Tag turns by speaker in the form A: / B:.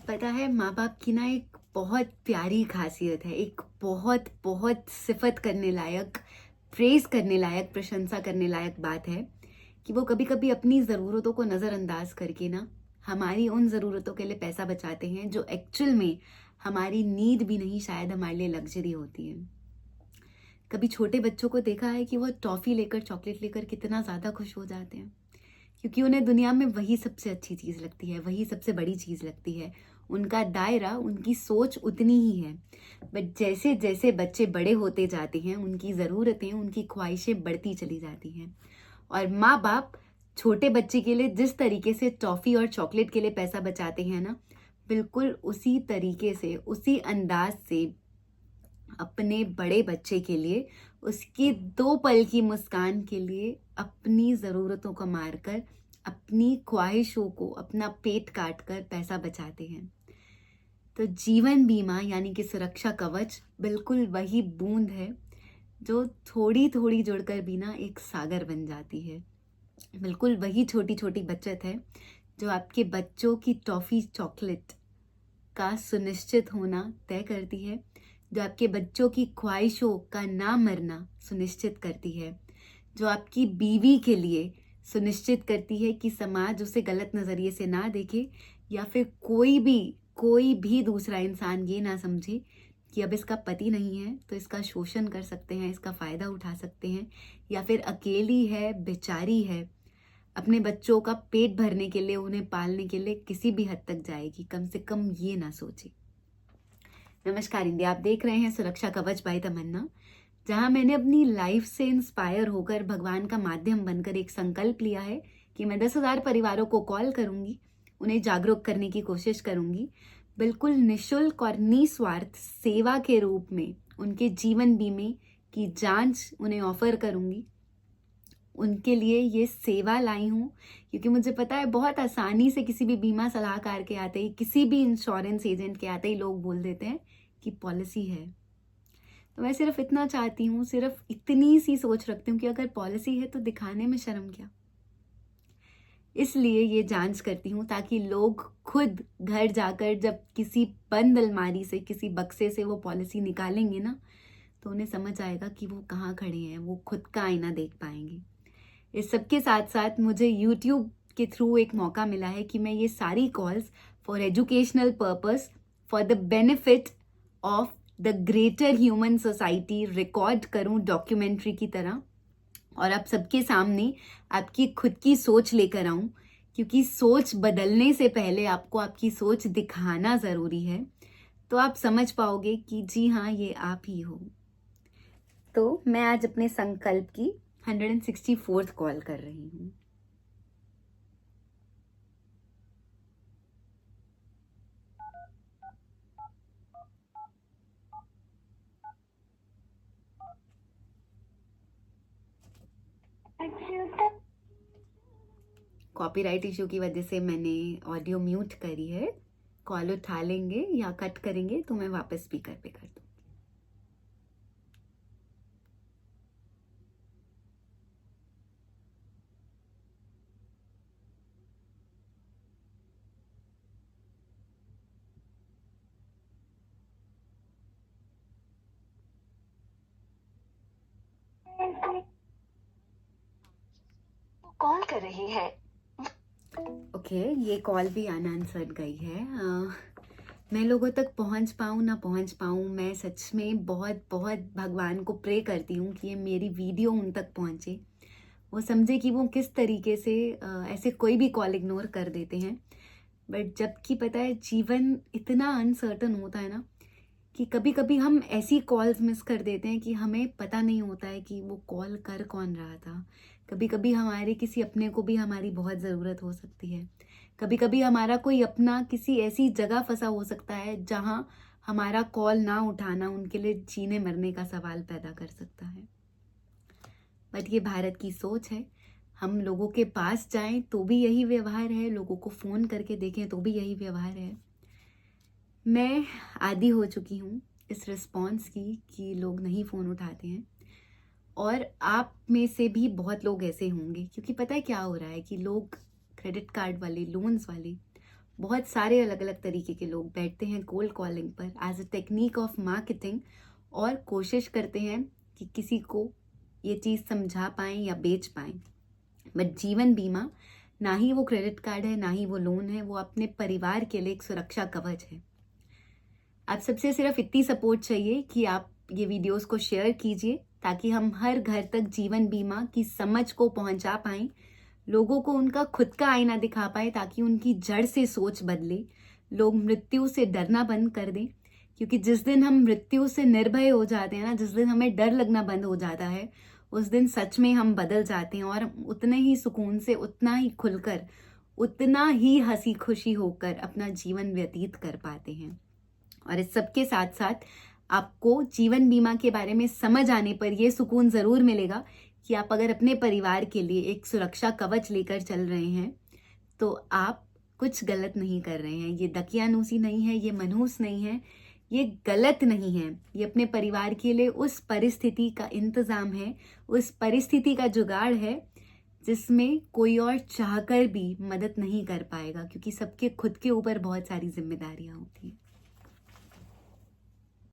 A: पता है, माँ बाप की ना एक बहुत प्यारी खासियत है, एक बहुत बहुत सिफत करने लायक, प्रेज करने लायक, प्रशंसा करने लायक बात है कि वो कभी कभी अपनी ज़रूरतों को नज़रअंदाज करके ना हमारी उन ज़रूरतों के लिए पैसा बचाते हैं जो एक्चुअल में हमारी नीड भी नहीं, शायद हमारे लिए लग्जरी होती है। कभी छोटे बच्चों को देखा है कि वो टॉफ़ी लेकर, चॉकलेट लेकर कितना ज़्यादा खुश हो जाते हैं, क्योंकि उन्हें दुनिया में वही सबसे अच्छी चीज़ लगती है, वही सबसे बड़ी चीज़ लगती है। उनका दायरा, उनकी सोच उतनी ही है। बट जैसे जैसे बच्चे बड़े होते जाते हैं, उनकी ज़रूरतें, उनकी ख्वाहिशें बढ़ती चली जाती हैं। और माँ बाप छोटे बच्चे के लिए जिस तरीके से टॉफ़ी और चॉकलेट के लिए पैसा बचाते हैं ना, बिल्कुल उसी तरीके से, उसी अंदाज से अपने बड़े बच्चे के लिए, उसकी 2 पल की मुस्कान के लिए अपनी ज़रूरतों को मारकर, अपनी ख्वाहिशों को, अपना पेट काट कर पैसा बचाते हैं। तो जीवन बीमा यानी कि सुरक्षा कवच बिल्कुल वही बूंद है जो थोड़ी-थोड़ी जुड़कर भी ना एक सागर बन जाती है। बिल्कुल वही छोटी-छोटी बचत है जो आपके बच्चों की टॉफ़ी, चॉकलेट का सुनिश्चित होना तय करती है, जो आपके बच्चों की ख्वाहिशों का ना मरना सुनिश्चित करती है, जो आपकी बीवी के लिए सुनिश्चित करती है कि समाज उसे गलत नज़रिए से ना देखे, या फिर कोई भी दूसरा इंसान ये ना समझे कि अब इसका पति नहीं है तो इसका शोषण कर सकते हैं, इसका फ़ायदा उठा सकते हैं, या फिर अकेली है, बेचारी है, अपने बच्चों का पेट भरने के लिए, उन्हें पालने के लिए किसी भी हद तक जाएगी, कम से कम ये ना सोचे। नमस्कार इंडिया, आप देख रहे हैं सुरक्षा कवच बाय तमन्ना, जहां मैंने अपनी लाइफ से इंस्पायर होकर भगवान का माध्यम बनकर एक संकल्प लिया है कि मैं 10,000 परिवारों को कॉल करूंगी, उन्हें जागरूक करने की कोशिश करूंगी, बिल्कुल निशुल्क और निस्वार्थ सेवा के रूप में उनके जीवन बीमे की जांच उन्हें ऑफर करूंगी। उनके लिए ये सेवा लाई हूँ क्योंकि मुझे पता है बहुत आसानी से किसी भी बीमा सलाहकार के आते ही, किसी भी इंश्योरेंस एजेंट के आते ही लोग बोल देते हैं कि पॉलिसी है। तो मैं सिर्फ इतना चाहती हूँ, सिर्फ इतनी सी सोच रखती हूँ कि अगर पॉलिसी है तो दिखाने में शर्म क्या। इसलिए ये जांच करती हूँ ताकि लोग खुद घर जाकर जब किसी बंद अलमारी से, किसी बक्से से वो पॉलिसी निकालेंगे ना, तो उन्हें समझ आएगा कि वो कहाँ खड़े हैं, वो खुद का आईना देख पाएंगे। इस सब के साथ साथ मुझे YouTube के थ्रू एक मौका मिला है कि मैं ये सारी calls for educational purpose, for the benefit of the greater human society record करूं डॉक्यूमेंट्री की तरह, और आप सबके सामने आपकी खुद की सोच लेकर आऊं, क्योंकि सोच बदलने से पहले आपको आपकी सोच दिखाना ज़रूरी है। तो आप समझ पाओगे कि जी हाँ, ये आप ही हो। तो मैं आज अपने संकल्प की 164th कॉल कर रही हूँ। कॉपीराइट इशू की वजह से मैंने ऑडियो म्यूट करी है। कॉल उठा लेंगे या कट करेंगे तो मैं वापस स्पीकर पे कर दूँ।
B: कॉल कर रही है।
A: ओके, ये कॉल भी अनआंसर्ड गई है। मैं लोगों तक पहुंच पाऊँ ना पहुंच पाऊँ, मैं सच में बहुत बहुत भगवान को प्रे करती हूँ कि ये मेरी वीडियो उन तक पहुंचे, वो समझे कि वो किस तरीके से ऐसे कोई भी कॉल इग्नोर कर देते हैं। बट जबकि पता है, जीवन इतना अनसर्टन होता है ना कि कभी कभी हम ऐसी कॉल्स मिस कर देते हैं कि हमें पता नहीं होता है कि वो कॉल कर कौन रहा था। कभी कभी हमारे किसी अपने को भी हमारी बहुत ज़रूरत हो सकती है। कभी कभी हमारा कोई अपना किसी ऐसी जगह फंसा हो सकता है जहां हमारा कॉल ना उठाना उनके लिए जीने मरने का सवाल पैदा कर सकता है। बट ये भारत की सोच है, हम लोगों के पास जाएं तो भी यही व्यवहार है, लोगों को फ़ोन करके देखें तो भी यही व्यवहार है। मैं आदी हो चुकी हूँ इस रिस्पॉन्स की कि लोग नहीं फ़ोन उठाते हैं, और आप में से भी बहुत लोग ऐसे होंगे, क्योंकि पता है क्या हो रहा है कि लोग, क्रेडिट कार्ड वाले, लोन्स वाले, बहुत सारे अलग अलग तरीके के लोग बैठते हैं कोल्ड कॉलिंग पर as a technique of marketing और कोशिश करते हैं कि किसी को ये चीज़ समझा पाएं या बेच पाएं। बट जीवन बीमा ना ही वो क्रेडिट कार्ड है, ना ही वो लोन है, वो अपने परिवार के लिए एक सुरक्षा कवच है। आप सबसे सिर्फ इतनी सपोर्ट चाहिए कि आप ये वीडियोस को शेयर कीजिए ताकि हम हर घर तक जीवन बीमा की समझ को पहुंचा पाएं, लोगों को उनका खुद का आईना दिखा पाए ताकि उनकी जड़ से सोच बदले, लोग मृत्यु से डरना बंद कर दें। क्योंकि जिस दिन हम मृत्यु से निर्भय हो जाते हैं ना, जिस दिन हमें डर लगना बंद हो जाता है, उस दिन सच में हम बदल जाते हैं और उतने ही सुकून से, उतना ही खुलकर, उतना ही हंसी खुशी होकर अपना जीवन व्यतीत कर पाते हैं। और इस सब के साथ साथ आपको जीवन बीमा के बारे में समझ आने पर यह सुकून जरूर मिलेगा कि आप अगर अपने परिवार के लिए एक सुरक्षा कवच लेकर चल रहे हैं तो आप कुछ गलत नहीं कर रहे हैं। ये दकियानूसी नहीं है, ये मनहूस नहीं है, ये गलत नहीं है। ये अपने परिवार के लिए उस परिस्थिति का इंतजाम है, उस परिस्थिति का जुगाड़ है जिसमें कोई और चाहकर भी मदद नहीं कर पाएगा, क्योंकि सबके खुद के ऊपर बहुत सारी जिम्मेदारियां होती हैं।